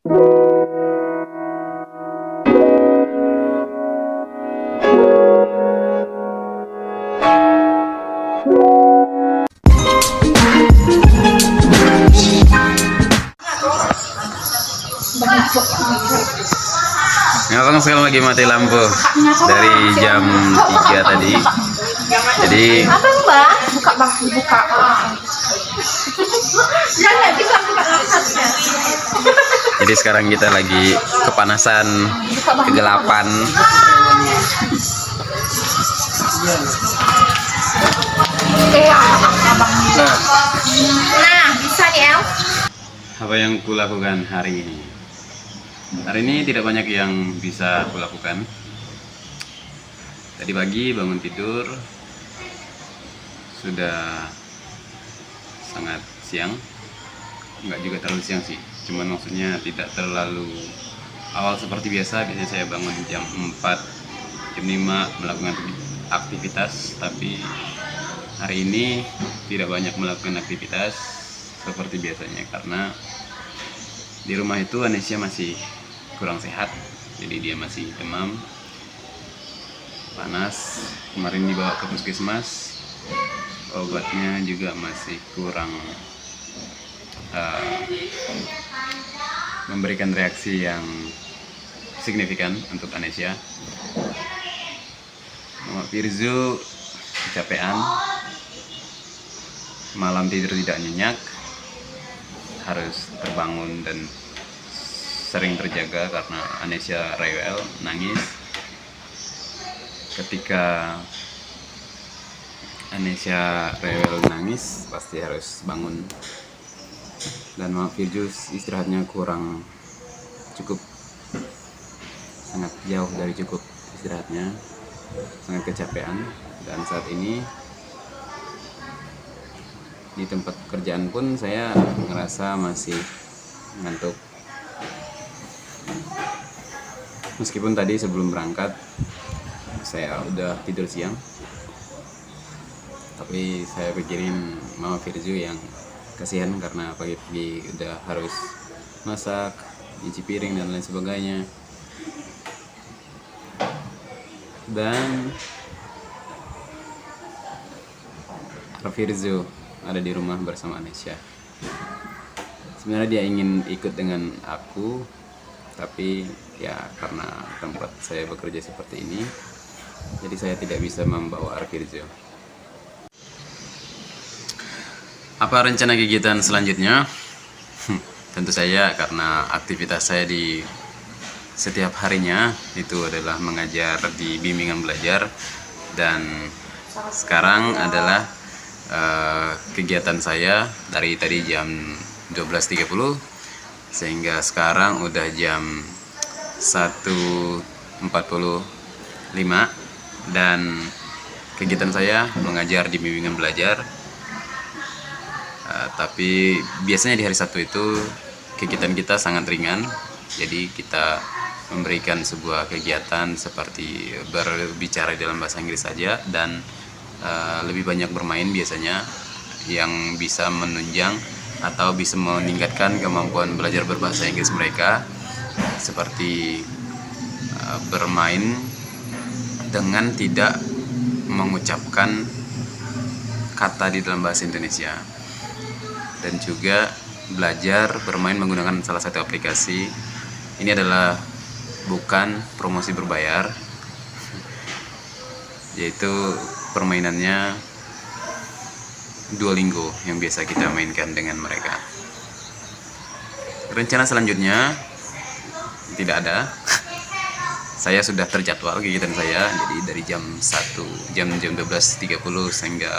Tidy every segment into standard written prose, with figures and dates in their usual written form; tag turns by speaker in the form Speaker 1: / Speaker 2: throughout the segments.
Speaker 1: Abang sekarang lagi mati lampu dari jam 3 tadi. Jadi
Speaker 2: abang bang, buka bang, buka. Jangan bisa buka laptopnya.
Speaker 1: Jadi sekarang kita lagi kepanasan, kegelapan.
Speaker 2: Abang. Nah, bisa ya.
Speaker 1: Apa yang kulakukan hari ini? Hari ini tidak banyak yang bisa kulakukan. Tadi pagi bangun tidur sudah sangat siang, nggak juga terlalu siang sih, cuman maksudnya tidak terlalu awal seperti biasa. Biasanya saya bangun jam 4, jam 5 melakukan aktivitas, tapi hari ini tidak banyak melakukan aktivitas seperti biasanya karena di rumah itu Anesya masih kurang sehat, jadi dia masih demam, panas. Kemarin dibawa ke puskesmas, obatnya juga masih kurang memberikan reaksi yang signifikan untuk Anesya. Mama Firzu kecapean, malam tidur tidak nyenyak, harus terbangun dan sering terjaga karena Anesya rewel, nangis. Ketika Anesya rewel nangis pasti harus bangun. Dan Mama Firzu istirahatnya kurang cukup, sangat jauh dari cukup istirahatnya, sangat kecapean. Dan saat ini di tempat pekerjaan pun saya ngerasa masih ngantuk. Meskipun tadi sebelum berangkat saya udah tidur siang, tapi saya pikirin Mama Firzu yang kasihan karena pagi-pagi udah harus masak, cuci piring dan lain sebagainya. Dan Firzu ada di rumah bersama Anesya. Sebenarnya dia ingin ikut dengan aku, tapi ya karena tempat saya bekerja seperti ini, jadi saya tidak bisa membawa Firzu. Apa rencana kegiatan selanjutnya? Tentu saja karena aktivitas saya di setiap harinya itu adalah mengajar di bimbingan belajar, dan sekarang adalah kegiatan saya dari tadi jam 12.30 sehingga sekarang udah jam 1.45, dan kegiatan saya mengajar di bimbingan belajar. Tapi biasanya di hari Sabtu itu kegiatan kita sangat ringan, jadi kita memberikan sebuah kegiatan seperti berbicara dalam bahasa Inggris saja, dan lebih banyak bermain biasanya yang bisa menunjang atau bisa meningkatkan kemampuan belajar berbahasa Inggris mereka, seperti bermain dengan tidak mengucapkan kata di dalam bahasa Indonesia, dan juga belajar bermain menggunakan salah satu aplikasi. Ini adalah bukan promosi berbayar, yaitu permainannya Duolingo yang biasa kita mainkan dengan mereka. Rencana selanjutnya tidak ada. Saya sudah terjadwal kegiatan saya, jadi dari jam 12.30 sehingga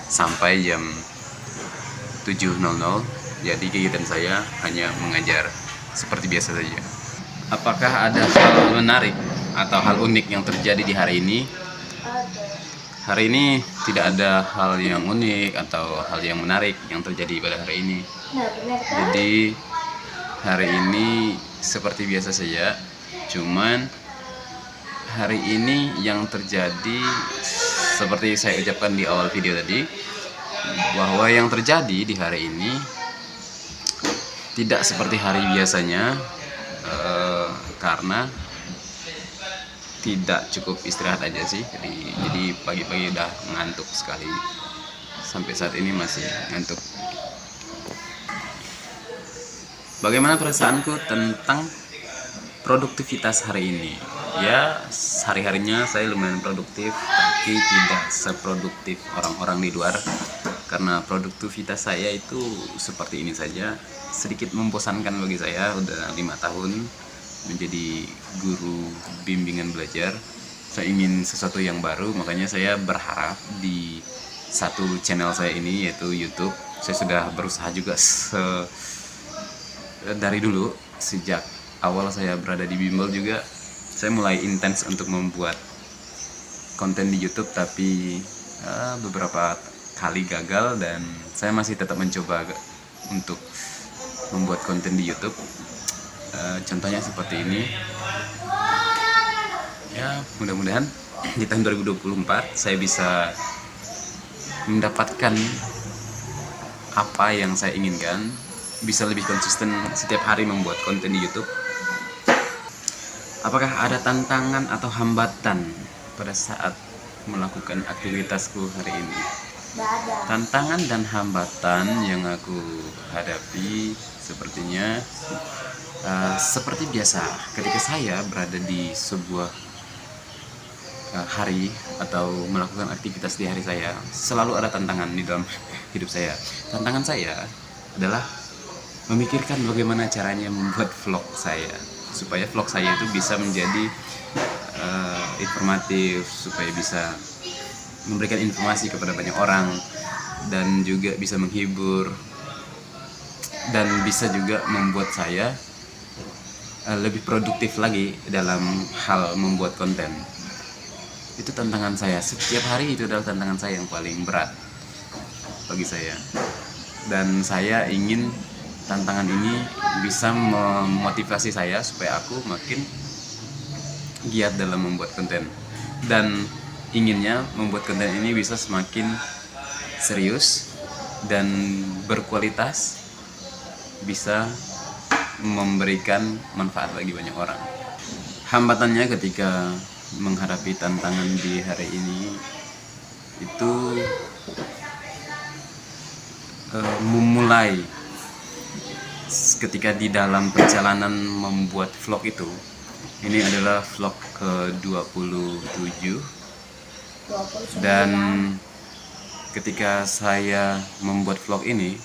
Speaker 1: sampai jam 7.00. Jadi kegiatan saya hanya mengajar seperti biasa saja. Apakah ada hal menarik atau hal unik yang terjadi di hari ini? Hari ini tidak ada hal yang unik atau hal yang menarik yang terjadi pada hari ini. Jadi hari ini seperti biasa saja, cuman hari ini yang terjadi seperti saya ucapkan di awal video tadi, bahwa yang terjadi di hari ini tidak seperti hari biasanya, karena tidak cukup istirahat aja sih. Jadi pagi-pagi udah ngantuk sekali, sampai saat ini masih ngantuk. Bagaimana perasaanku tentang produktivitas hari ini? Ya, hari-harinya saya lumayan produktif, tapi tidak seproduktif orang-orang di luar, karena produktivitas saya itu seperti ini saja, sedikit membosankan bagi saya. Udah 5 tahun menjadi guru bimbingan belajar, saya ingin sesuatu yang baru, makanya saya berharap di satu channel saya ini, yaitu YouTube. Saya sudah berusaha juga dari dulu, sejak awal saya berada di bimbel juga saya mulai intens untuk membuat konten di YouTube, tapi beberapa kali gagal, dan saya masih tetap mencoba untuk membuat konten di YouTube. Contohnya seperti ini ya, mudah-mudahan di tahun 2024 saya bisa mendapatkan apa yang saya inginkan, bisa lebih konsisten setiap hari membuat konten di YouTube. Apakah ada tantangan atau hambatan pada saat melakukan aktivitasku hari ini? Tantangan dan hambatan yang aku hadapi sepertinya seperti biasa ketika saya berada di sebuah hari atau melakukan aktivitas di hari saya, selalu ada tantangan di dalam hidup saya. Tantangan saya adalah memikirkan bagaimana caranya membuat vlog saya, supaya vlog saya itu bisa menjadi informatif, supaya bisa memberikan informasi kepada banyak orang, dan juga bisa menghibur, dan bisa juga membuat saya lebih produktif lagi dalam hal membuat konten. Itu tantangan saya setiap hari, itu adalah tantangan saya yang paling berat bagi saya, dan saya ingin tantangan ini bisa memotivasi saya supaya aku makin giat dalam membuat konten, dan inginnya membuat konten ini bisa semakin serius dan berkualitas, bisa memberikan manfaat bagi banyak orang. Hambatannya ketika menghadapi tantangan di hari ini itu memulai ketika di dalam perjalanan membuat vlog itu. Ini adalah vlog ke-27, dan ketika saya membuat vlog ini,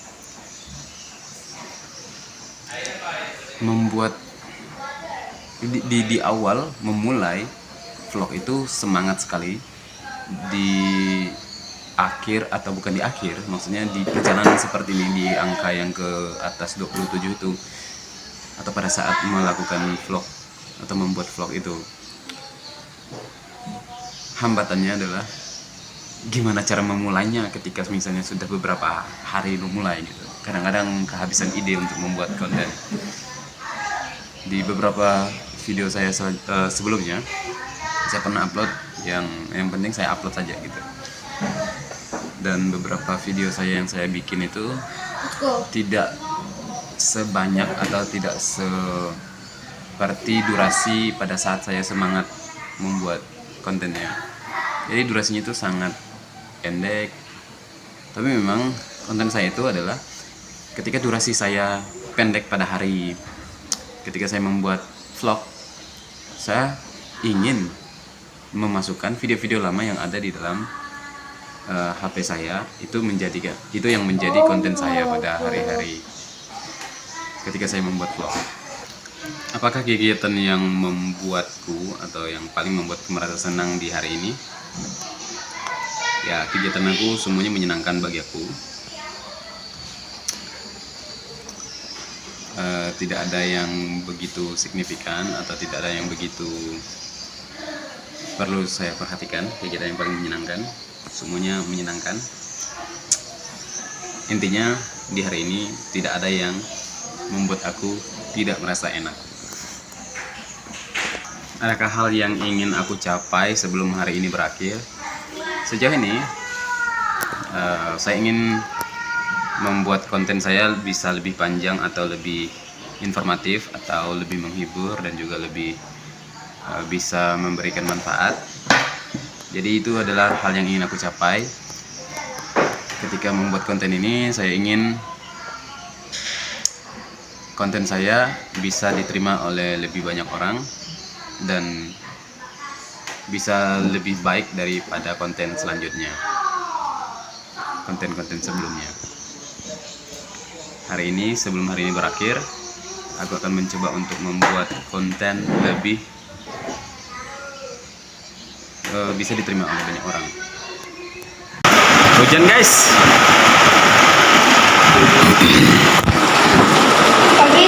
Speaker 1: di awal memulai vlog itu semangat sekali. Di akhir, atau bukan di akhir, maksudnya di perjalanan seperti ini, di angka yang ke atas 27 itu, atau pada saat melakukan vlog atau membuat vlog itu, hambatannya adalah gimana cara memulainya. Ketika misalnya sudah beberapa hari memulai gitu, kadang-kadang kehabisan ide untuk membuat konten. Di beberapa video saya sebelumnya, saya pernah upload yang penting saya upload saja gitu, dan beberapa video saya yang saya bikin itu tidak sebanyak atau tidak seperti durasi pada saat saya semangat membuat kontennya. Jadi durasinya itu sangat pendek, tapi memang konten saya itu adalah ketika durasi saya pendek pada hari, ketika saya membuat vlog, saya ingin memasukkan video-video lama yang ada di dalam HP saya, itu yang menjadi konten saya pada hari-hari ketika saya membuat vlog. Apakah kegiatan yang membuatku atau yang paling membuatku merasa senang di hari ini? Ya, kegiatan aku semuanya menyenangkan bagi aku. Tidak ada yang begitu signifikan atau tidak ada yang begitu perlu saya perhatikan. Kegiatan yang paling menyenangkan, semuanya menyenangkan. Intinya di hari ini tidak ada yang membuat aku tidak merasa enak. Adakah hal yang ingin aku capai sebelum hari ini berakhir? Sejauh ini saya ingin membuat konten saya bisa lebih panjang atau lebih informatif atau lebih menghibur dan juga lebih bisa memberikan manfaat. Jadi itu adalah hal yang ingin aku capai ketika membuat konten ini. Saya ingin konten saya bisa diterima oleh lebih banyak orang dan bisa lebih baik daripada konten selanjutnya, konten-konten sebelumnya. Hari ini, sebelum hari ini berakhir, aku akan mencoba untuk membuat konten lebih bisa diterima oleh banyak orang. Hujan guys.
Speaker 2: Pagi